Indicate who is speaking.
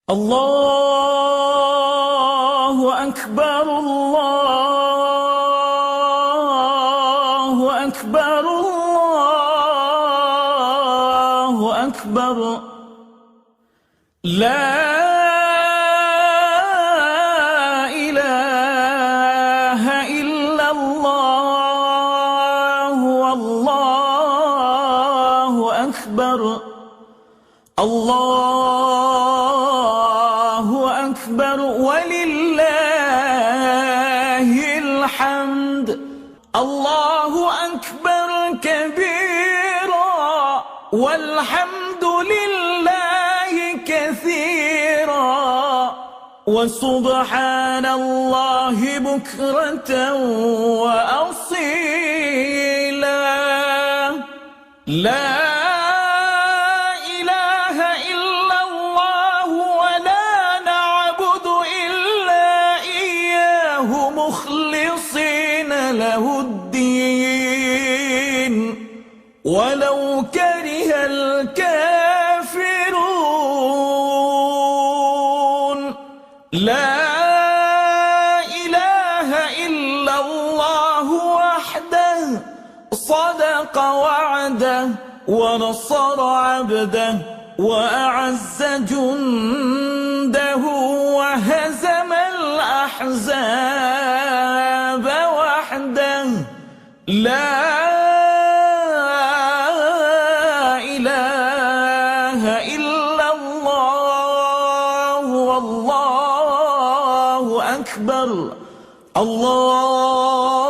Speaker 1: الله أكبر الله أكبر الله أكبر لا إله إلا الله والله أكبر الله أكبر ولله الحمد الله أكبر كبيرا والحمد لله كثيرا وسبحان الله بكرة وأصيلا لا مخلصين له الدين ولو كره الكافرون لا إله إلا الله وحده صدق وعده ونصر عبده وأعز جنده وهزم الأحزاب وحده لا إله إلا الله والله أكبر الله